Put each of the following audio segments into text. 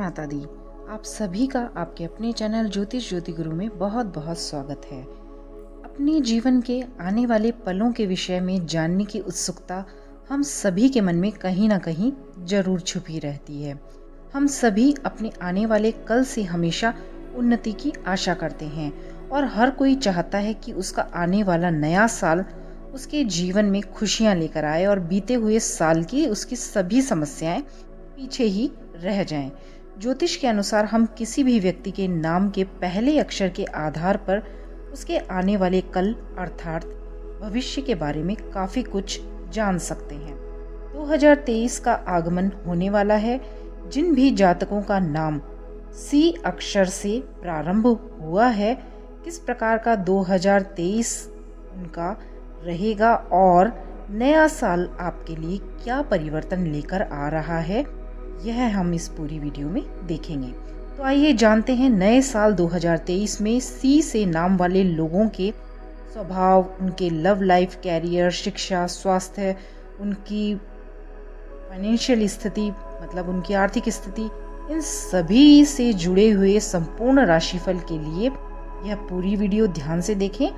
माता दी। आप सभी का आपके अपने चैनल ज्योतिष ज्योति गुरु में बहुत बहुत स्वागत है। अपने जीवन के आने वाले पलों के विषय में जानने की उत्सुकता हम सभी के मन में कहीं ना कहीं जरूर छुपी रहती है। हम सभी अपने आने वाले कल से हमेशा उन्नति की आशा करते हैं और हर कोई चाहता है कि उसका आने वाला नया साल उसके जीवन में खुशियां लेकर आए और बीते हुए साल की उसकी सभी समस्याएं पीछे ही रह जाएं। ज्योतिष के अनुसार हम किसी भी व्यक्ति के नाम के पहले अक्षर के आधार पर उसके आने वाले कल अर्थात भविष्य के बारे में काफी कुछ जान सकते हैं। 2023 का आगमन होने वाला है। जिन भी जातकों का नाम सी अक्षर से प्रारंभ हुआ है, किस प्रकार का 2023 उनका रहेगा और नया साल आपके लिए क्या परिवर्तन लेकर आ रहा है, यह हम इस पूरी वीडियो में देखेंगे। तो आइए जानते हैं नए साल 2023 में सी से नाम वाले लोगों के स्वभाव, उनके लव लाइफ, कैरियर, शिक्षा, स्वास्थ्य, उनकी फाइनेंशियल स्थिति मतलब उनकी आर्थिक स्थिति, इन सभी से जुड़े हुए संपूर्ण राशिफल के लिए यह पूरी वीडियो ध्यान से देखें।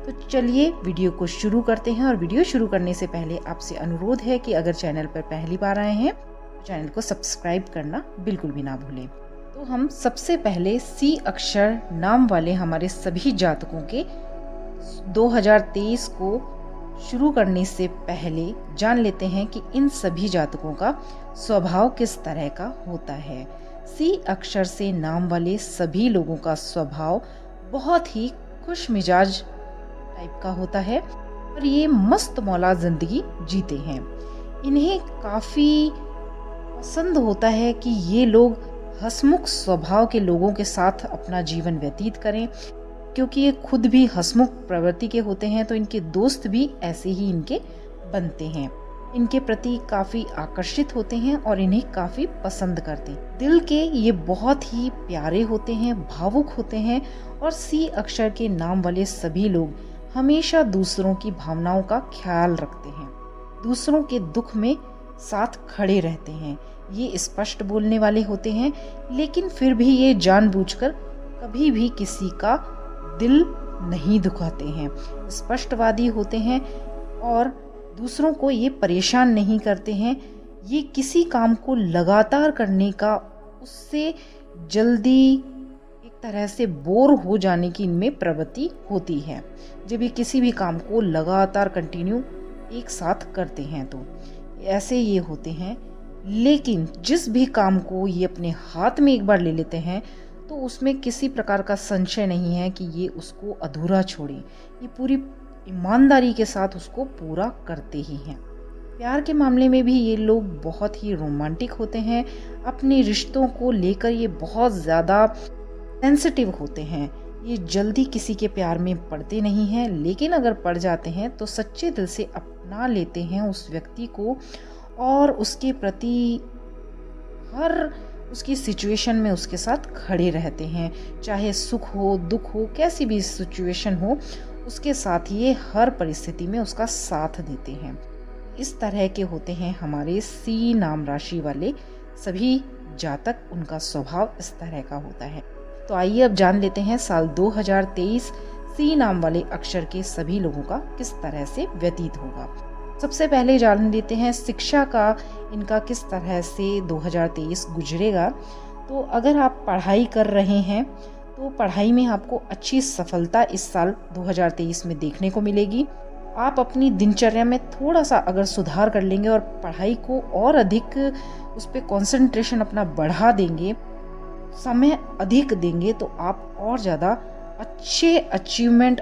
तो चलिए वीडियो को शुरू करते हैं। और वीडियो शुरू करने से पहले आपसे अनुरोध है कि अगर चैनल पर पहली बार आए हैं तो चैनल को सब्सक्राइब करना बिल्कुल भी ना भूलें। तो हम सबसे पहले सी अक्षर नाम वाले हमारे सभी जातकों के 2023 को शुरू करने से पहले जान लेते हैं कि इन सभी जातकों का स्वभाव किस तरह का होता है। सी अक्षर से नाम वाले सभी लोगों का स्वभाव बहुत ही खुश मिजाज टाइप का होता है और ये मस्त मौला जिंदगी जीते हैं। इन्हें काफी पसंद होता है कि ये लोग हंसमुख स्वभाव के लोगों के साथ अपना जीवन व्यतीत करें, क्योंकि ये खुद भी हंसमुख प्रवृत्ति के होते हैं तो इनके दोस्त भी ऐसे ही इनके बनते हैं। इनके प्रति काफी आकर्षित होते हैं और इन्हें काफी पसंद करते हैं। दिल के ये बहुत ही प्यारे होते हैं, भावुक होते हैं और सी अक्षर के नाम वाले सभी लोग हमेशा दूसरों की भावनाओं का ख्याल रखते हैं, दूसरों के दुख में साथ खड़े रहते हैं। ये स्पष्ट बोलने वाले होते हैं, लेकिन फिर भी ये जानबूझकर कभी भी किसी का दिल नहीं दुखाते हैं। स्पष्टवादी होते हैं और दूसरों को ये परेशान नहीं करते हैं। ये किसी काम को लगातार करने का, उससे जल्दी एक तरह से बोर हो जाने की इनमें प्रवृत्ति होती है। जब ये किसी भी काम को लगातार कंटिन्यू एक साथ करते हैं तो ऐसे ये होते हैं। लेकिन जिस भी काम को ये अपने हाथ में एक बार ले लेते हैं तो उसमें किसी प्रकार का संशय नहीं है कि ये उसको अधूरा छोड़े। ये पूरी ईमानदारी के साथ उसको पूरा करते ही हैं। प्यार के मामले में भी ये लोग बहुत ही रोमांटिक होते हैं। अपने रिश्तों को लेकर ये बहुत ज़्यादा सेंसिटिव होते हैं। ये जल्दी किसी के प्यार में पड़ते नहीं हैं, लेकिन अगर पड़ जाते हैं तो सच्चे दिल से अपना लेते हैं उस व्यक्ति को और उसके प्रति हर उसकी सिचुएशन में उसके साथ खड़े रहते हैं। चाहे सुख हो, दुख हो, कैसी भी सिचुएशन हो, उसके साथ ये हर परिस्थिति में उसका साथ देते हैं। इस तरह के होते हैं हमारे सी नाम राशि वाले सभी जातक। उनका स्वभाव इस तरह का होता है। तो आइए अब जान लेते हैं साल 2023 सी नाम वाले अक्षर के सभी लोगों का किस तरह से व्यतीत होगा। सबसे पहले जान लेते हैं शिक्षा का इनका किस तरह से 2023 गुजरेगा। तो अगर आप पढ़ाई कर रहे हैं तो पढ़ाई में आपको अच्छी सफलता इस साल 2023 में देखने को मिलेगी। आप अपनी दिनचर्या में थोड़ा सा अगर सुधार कर लेंगे और पढ़ाई को और अधिक उस पर कंसंट्रेशन अपना बढ़ा देंगे, समय अधिक देंगे, तो आप और ज़्यादा अच्छे अचीवमेंट,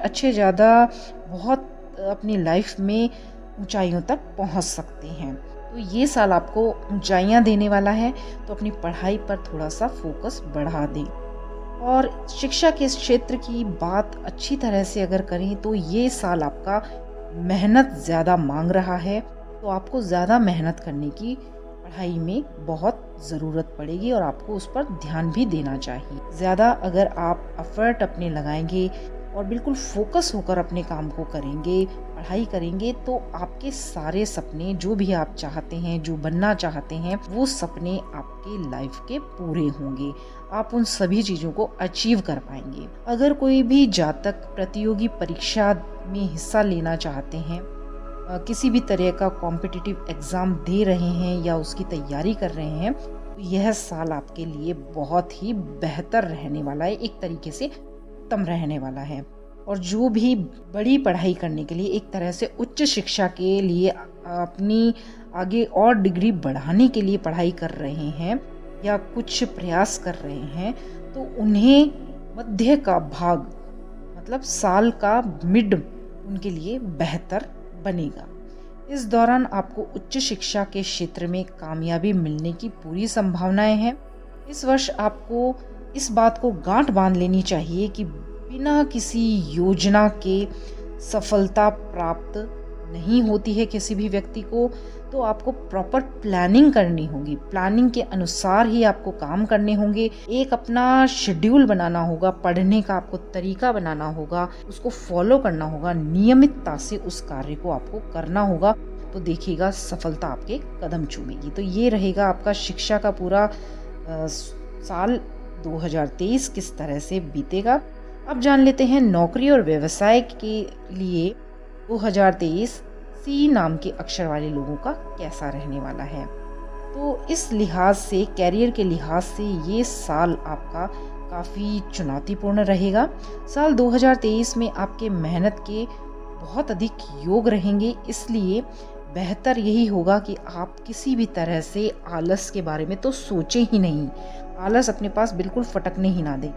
बहुत अपनी लाइफ में ऊंचाइयों तक पहुंच सकते हैं। तो ये साल आपको ऊंचाइयां देने वाला है, तो अपनी पढ़ाई पर थोड़ा सा फोकस बढ़ा दें। और शिक्षा के क्षेत्र की बात अच्छी तरह से अगर करें तो ये साल आपका मेहनत ज़्यादा मांग रहा है, तो आपको ज़्यादा मेहनत करने की पढ़ाई में बहुत ज़रूरत पड़ेगी और आपको उस पर ध्यान भी देना चाहिए। ज़्यादा अगर आप एफर्ट अपने लगाएंगे, और बिल्कुल फोकस होकर अपने काम को करेंगे, पढ़ाई करेंगे, तो आपके सारे सपने जो भी आप चाहते हैं, जो बनना चाहते हैं, वो सपने आपके लाइफ के पूरे होंगे। आप उन सभी चीज़ों को अचीव कर पाएंगे। अगर कोई भी जातक प्रतियोगी परीक्षा में हिस्सा लेना चाहते हैं, किसी भी तरह का कॉम्पिटिटिव एग्ज़ाम दे रहे हैं या उसकी तैयारी कर रहे हैं, तो यह साल आपके लिए बहुत ही बेहतर रहने वाला है, एक तरीके से उत्तम रहने वाला है। और जो भी बड़ी पढ़ाई करने के लिए, एक तरह से उच्च शिक्षा के लिए अपनी आगे और डिग्री बढ़ाने के लिए पढ़ाई कर रहे हैं या कुछ प्रयास कर रहे हैं, तो उन्हें मध्य का भाग, मतलब साल का मिड, उनके लिए बेहतर बनेगा। इस दौरान आपको उच्च शिक्षा के क्षेत्र में कामयाबी मिलने की पूरी संभावनाएं हैं। इस वर्ष आपको इस बात को गांठ बांध लेनी चाहिए कि बिना किसी योजना के सफलता प्राप्त नहीं होती है किसी भी व्यक्ति को। तो आपको प्रॉपर प्लानिंग करनी होगी, प्लानिंग के अनुसार ही आपको काम करने होंगे। एक अपना शेड्यूल बनाना होगा, पढ़ने का आपको तरीका बनाना होगा, उसको फॉलो करना होगा, नियमितता से उस कार्य को आपको करना होगा। तो देखिएगा सफलता आपके कदम चूमेगी। तो ये रहेगा आपका शिक्षा का पूरा साल 2023 किस तरह से बीतेगा। अब जान लेते हैं नौकरी और व्यवसाय के लिए 2023 सी नाम के अक्षर वाले लोगों का कैसा रहने वाला है। तो इस लिहाज से, कैरियर के लिहाज से, ये साल आपका काफ़ी चुनौतीपूर्ण रहेगा। साल 2023 में आपके मेहनत के बहुत अधिक योग रहेंगे, इसलिए बेहतर यही होगा कि आप किसी भी तरह से आलस के बारे में तो सोचें ही नहीं। आलस अपने पास बिल्कुल फटकने ही ना दें।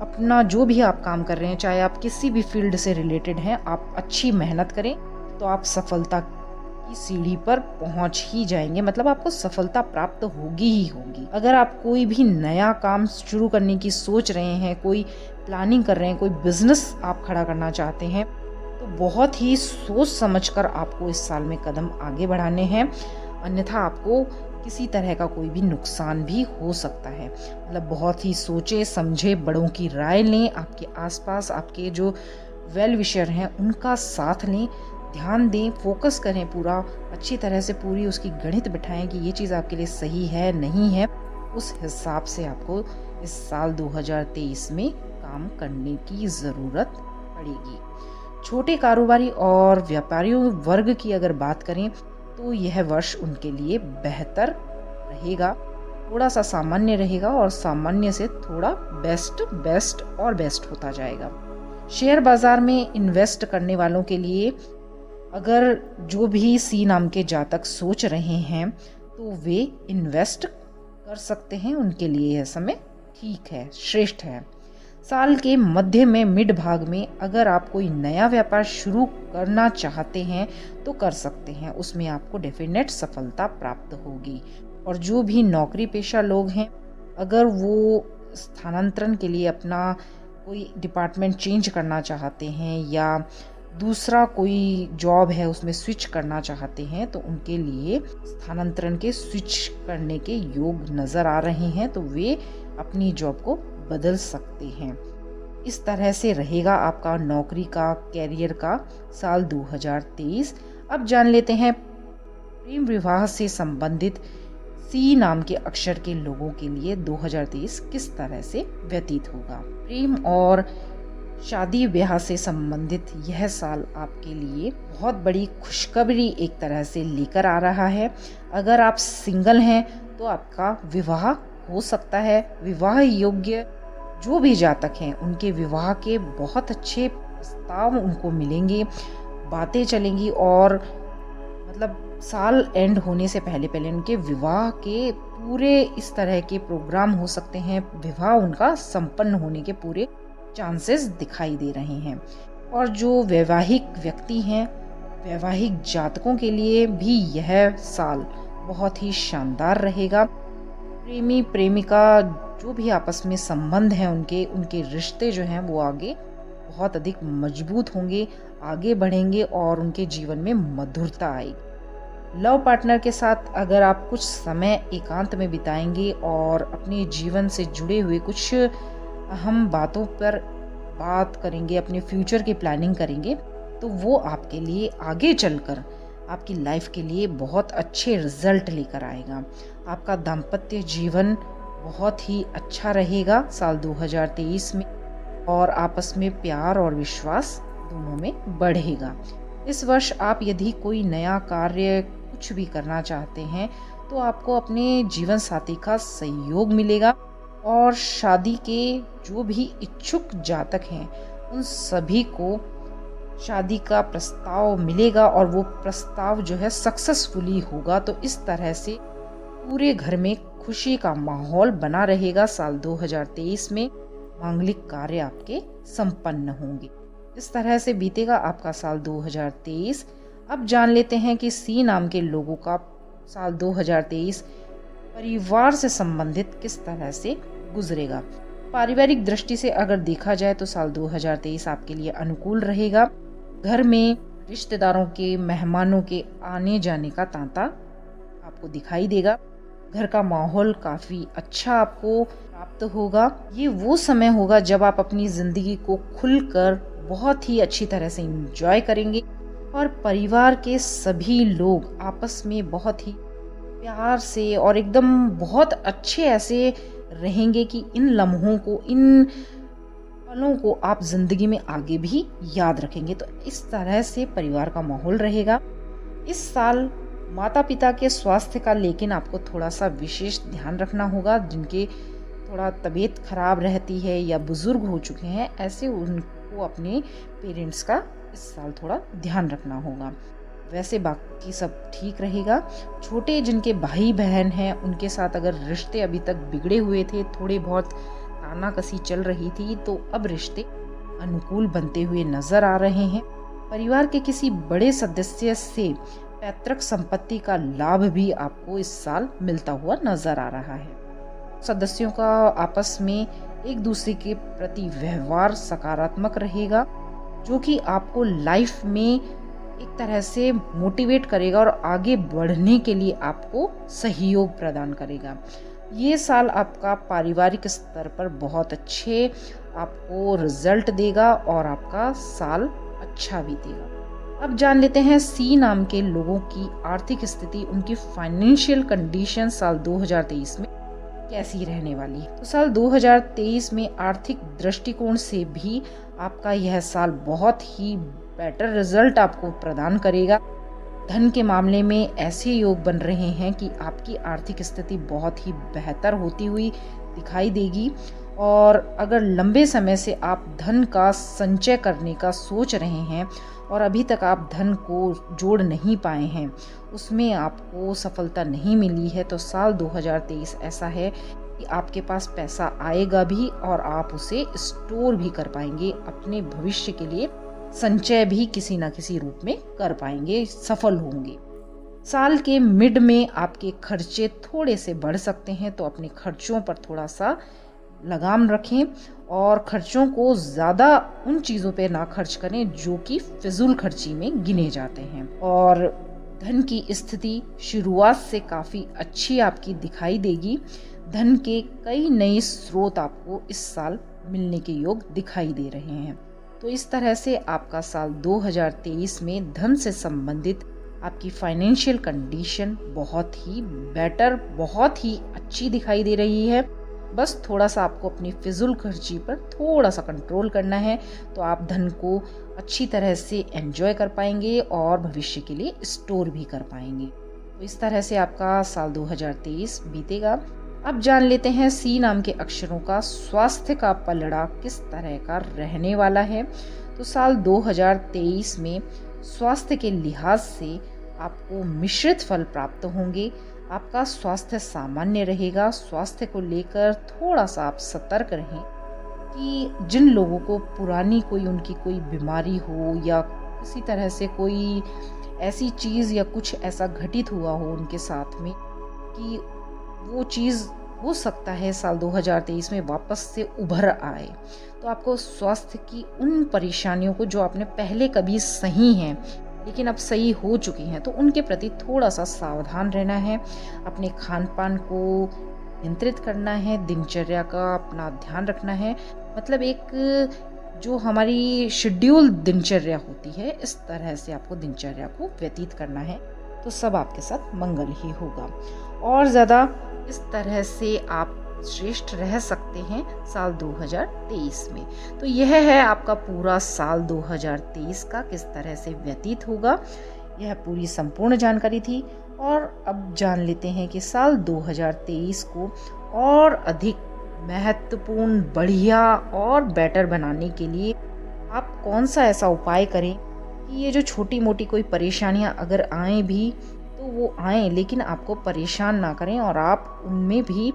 अपना जो भी आप काम कर रहे हैं, चाहे आप किसी भी फील्ड से रिलेटेड हैं, आप अच्छी मेहनत करें तो आप सफलता की सीढ़ी पर पहुंच ही जाएंगे। मतलब आपको सफलता प्राप्त होगी ही होगी। अगर आप कोई भी नया काम शुरू करने की सोच रहे हैं, कोई प्लानिंग कर रहे हैं, कोई बिजनेस आप खड़ा करना चाहते हैं, तो बहुत ही सोच समझकर आपको इस साल में कदम आगे बढ़ाने हैं, अन्यथा आपको किसी तरह का कोई भी नुकसान भी हो सकता है। मतलब बहुत ही सोचे समझे, बड़ों की राय लें, आपके आसपास आपके जो वेल विशर हैं उनका साथ लें, ध्यान दें, फोकस करें पूरा, अच्छी तरह से पूरी उसकी गणित बिठाएं कि ये चीज़ आपके लिए सही है नहीं है। उस हिसाब से आपको इस साल 2023 में काम करने की ज़रूरत पड़ेगी। छोटे कारोबारी और व्यापारियों वर्ग की अगर बात करें तो यह वर्ष उनके लिए बेहतर रहेगा, थोड़ा सा सामान्य रहेगा और सामान्य से थोड़ा बेस्ट और बेस्ट होता जाएगा। शेयर बाजार में इन्वेस्ट करने वालों के लिए अगर जो भी सी नाम के जातक सोच रहे हैं तो वे इन्वेस्ट कर सकते हैं, उनके लिए यह समय ठीक है, श्रेष्ठ है। साल के मध्य में, मिड भाग में, अगर आप कोई नया व्यापार शुरू करना चाहते हैं तो कर सकते हैं, उसमें आपको डेफिनेट सफलता प्राप्त होगी। और जो भी नौकरी पेशा लोग हैं, अगर वो स्थानांतरण के लिए अपना कोई डिपार्टमेंट चेंज करना चाहते हैं या दूसरा कोई जॉब है उसमें स्विच करना चाहते हैं, तो उनके लिए स्थानांतरण के स्विच करने के योग नज़र आ रहे हैं, तो वे अपनी जॉब को बदल सकते हैं। इस तरह से रहेगा आपका नौकरी का, कैरियर का साल 2023। अब जान लेते हैं प्रेम विवाह से संबंधित सी नाम के अक्षर के लोगों के लिए 2023 किस तरह से व्यतीत होगा। प्रेम और शादी ब्याह से संबंधित यह साल आपके लिए बहुत बड़ी खुशखबरी एक तरह से लेकर आ रहा है। अगर आप सिंगल हैं तो आपका विवाह हो सकता है। विवाह योग्य जो भी जातक हैं उनके विवाह के बहुत अच्छे प्रस्ताव उनको मिलेंगे, बातें चलेंगी और मतलब साल एंड होने से पहले पहले उनके विवाह के पूरे इस तरह के प्रोग्राम हो सकते हैं, विवाह उनका संपन्न होने के पूरे चांसेस दिखाई दे रहे हैं। और जो वैवाहिक व्यक्ति हैं, वैवाहिक जातकों के लिए भी यह साल बहुत ही शानदार रहेगा। प्रेमी प्रेमिका जो भी आपस में संबंध हैं उनके रिश्ते जो हैं वो आगे बहुत अधिक मजबूत होंगे, आगे बढ़ेंगे और उनके जीवन में मधुरता आएगी। लव पार्टनर के साथ अगर आप कुछ समय एकांत में बिताएंगे और अपने जीवन से जुड़े हुए कुछ अहम बातों पर बात करेंगे, अपने फ्यूचर की प्लानिंग करेंगे, तो वो आपके लिए आगे चलकर आपकी लाइफ के लिए बहुत अच्छे रिजल्ट लेकर आएगा। आपका दाम्पत्य जीवन बहुत ही अच्छा रहेगा साल 2023 में, और आपस में प्यार और विश्वास दोनों में बढ़ेगा। इस वर्ष आप यदि कोई नया कार्य कुछ भी करना चाहते हैं तो आपको अपने जीवन साथी का सहयोग मिलेगा, और शादी के जो भी इच्छुक जातक हैं उन सभी को शादी का प्रस्ताव मिलेगा, और वो प्रस्ताव जो है सक्सेसफुली होगा। तो इस तरह से पूरे घर में खुशी का माहौल बना रहेगा। साल 2023 में मांगलिक कार्य आपके संपन्न होंगे। इस तरह से बीतेगा आपका साल 2023। अब जान लेते हैं कि सी नाम के लोगों का साल 2023 परिवार से संबंधित किस तरह से गुजरेगा। पारिवारिक दृष्टि से अगर देखा जाए तो साल 2023 आपके लिए अनुकूल रहेगा। घर में रिश्तेदारों के, मेहमानों के आने जाने का तांता आपको दिखाई देगा। घर का माहौल काफी अच्छा आपको प्राप्त होगा। ये वो समय होगा जब आप अपनी जिंदगी को खुलकर बहुत ही अच्छी तरह से एंजॉय करेंगे, और परिवार के सभी लोग आपस में बहुत ही प्यार से और एकदम बहुत अच्छे ऐसे रहेंगे कि इन लम्हों को, इन पलों को आप जिंदगी में आगे भी याद रखेंगे। तो इस तरह से परिवार का माहौल रहेगा। इस साल माता पिता के स्वास्थ्य का लेकिन आपको थोड़ा सा विशेष ध्यान रखना होगा। जिनके थोड़ा तबीयत खराब रहती है या बुजुर्ग हो चुके हैं, ऐसे उनको अपने पेरेंट्स का इस साल थोड़ा ध्यान रखना होगा। वैसे बाकी सब ठीक रहेगा। छोटे जिनके भाई बहन हैं उनके साथ अगर रिश्ते अभी तक बिगड़े हुए थे, थोड़े बहुत तानाकसी चल रही थी, तो अब रिश्ते अनुकूल बनते हुए नजर आ रहे हैं। परिवार के किसी बड़े सदस्य से पैतृक संपत्ति का लाभ भी आपको इस साल मिलता हुआ नजर आ रहा है। सदस्यों का आपस में एक दूसरे के प्रति व्यवहार सकारात्मक रहेगा, जो कि आपको लाइफ में एक तरह से मोटिवेट करेगा और आगे बढ़ने के लिए आपको सहयोग प्रदान करेगा। ये साल आपका पारिवारिक स्तर पर बहुत अच्छे आपको रिजल्ट देगा और आपका साल अच्छा बीतेगा। अब जान लेते हैं सी नाम के लोगों की आर्थिक स्थिति, उनकी फाइनेंशियल कंडीशन साल 2023 में कैसी रहने वाली है। तो साल 2023 में आर्थिक दृष्टिकोण से भी आपका यह साल बहुत ही बेटर रिजल्ट आपको प्रदान करेगा। धन के मामले में ऐसे योग बन रहे हैं कि आपकी आर्थिक स्थिति बहुत ही बेहतर होती हुई दिखाई देगी, और अगर लंबे समय से आप धन का संचय करने का सोच रहे हैं और अभी तक आप धन को जोड़ नहीं पाए हैं, उसमें आपको सफलता नहीं मिली है, तो साल 2023 ऐसा है कि आपके पास पैसा आएगा भी और आप उसे स्टोर भी कर पाएंगे। अपने भविष्य के लिए संचय भी किसी न किसी रूप में कर पाएंगे, सफल होंगे। साल के मिड में आपके खर्चे थोड़े से बढ़ सकते हैं, तो अपने खर्चों पर थोड़ा सा लगाम रखें और खर्चों को ज़्यादा उन चीज़ों पे ना खर्च करें जो कि फिजूल खर्ची में गिने जाते हैं। और धन की स्थिति शुरुआत से काफ़ी अच्छी आपकी दिखाई देगी। धन के कई नए स्रोत आपको इस साल मिलने के योग दिखाई दे रहे हैं। तो इस तरह से आपका साल 2023 में धन से संबंधित आपकी फाइनेंशियल कंडीशन बहुत ही बेटर, बहुत ही अच्छी दिखाई दे रही है। बस थोड़ा सा आपको अपनी फिजूल खर्ची पर थोड़ा सा कंट्रोल करना है, तो आप धन को अच्छी तरह से एंजॉय कर पाएंगे और भविष्य के लिए स्टोर भी कर पाएंगे। तो इस तरह से आपका साल 2023 बीतेगा। अब जान लेते हैं सी नाम के अक्षरों का स्वास्थ्य का पलड़ा किस तरह का रहने वाला है। तो साल 2023 में स्वास्थ्य के लिहाज से आपको मिश्रित फल प्राप्त होंगे। आपका स्वास्थ्य सामान्य रहेगा। स्वास्थ्य को लेकर थोड़ा सा आप सतर्क रहें कि जिन लोगों को पुरानी कोई उनकी कोई बीमारी हो या किसी तरह से कोई ऐसी चीज़ या कुछ ऐसा घटित हुआ हो उनके साथ में कि वो चीज़ हो सकता है साल 2023 में वापस से उभर आए, तो आपको स्वास्थ्य की उन परेशानियों को जो आपने पहले कभी सही हैं लेकिन अब सही हो चुकी हैं, तो उनके प्रति थोड़ा सा सावधान रहना है। अपने खान पान को नियंत्रित करना है, दिनचर्या का अपना ध्यान रखना है। मतलब एक जो हमारी शेड्यूल दिनचर्या होती है, इस तरह से आपको दिनचर्या को व्यतीत करना है, तो सब आपके साथ मंगल ही होगा। और ज़्यादा इस तरह से आप श्रेष्ठ रह सकते हैं साल 2023 में। तो यह है आपका पूरा साल 2023 का किस तरह से व्यतीत होगा, यह पूरी संपूर्ण जानकारी थी। और अब जान लेते हैं कि साल 2023 को और अधिक महत्वपूर्ण, बढ़िया और बेटर बनाने के लिए आप कौन सा ऐसा उपाय करें कि ये जो छोटी मोटी कोई परेशानियां अगर आए भी तो वो आए, लेकिन आपको परेशान ना करें और आप उनमें भी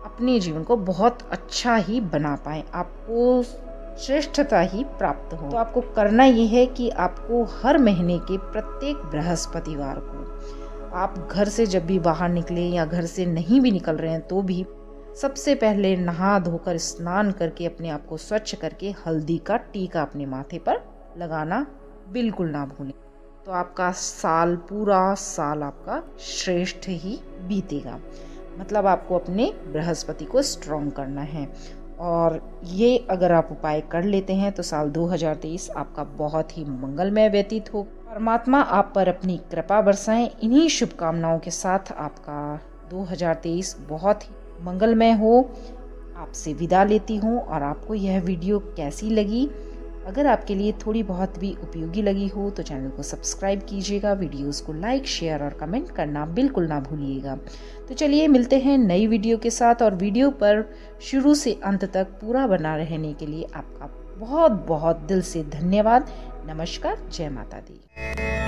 अपने जीवन को बहुत अच्छा ही बना पाएं, आपको श्रेष्ठता ही प्राप्त हो। तो आपको करना ये है कि आपको हर महीने के प्रत्येक बृहस्पतिवार को आप घर से जब भी बाहर निकले या घर से नहीं भी निकल रहे हैं तो भी सबसे पहले नहा धोकर स्नान करके अपने आप को स्वच्छ करके हल्दी का टीका अपने माथे पर लगाना बिल्कुल ना भूलें। तो आपका साल, पूरा साल आपका श्रेष्ठ ही बीतेगा। मतलब आपको अपने बृहस्पति को स्ट्रॉन्ग करना है। और ये अगर आप उपाय कर लेते हैं तो साल 2023 आपका बहुत ही मंगलमय व्यतीत हो। परमात्मा आप पर अपनी कृपा बरसाएं। इन्हीं शुभकामनाओं के साथ आपका 2023 बहुत ही मंगलमय हो। आपसे विदा लेती हूँ। और आपको यह वीडियो कैसी लगी, अगर आपके लिए थोड़ी बहुत भी उपयोगी लगी हो तो चैनल को सब्सक्राइब कीजिएगा, वीडियोस को लाइक, शेयर और कमेंट करना बिल्कुल ना भूलिएगा। तो चलिए मिलते हैं नई वीडियो के साथ। और वीडियो पर शुरू से अंत तक पूरा बना रहने के लिए आपका बहुत बहुत दिल से धन्यवाद। नमस्कार, जय माता दी।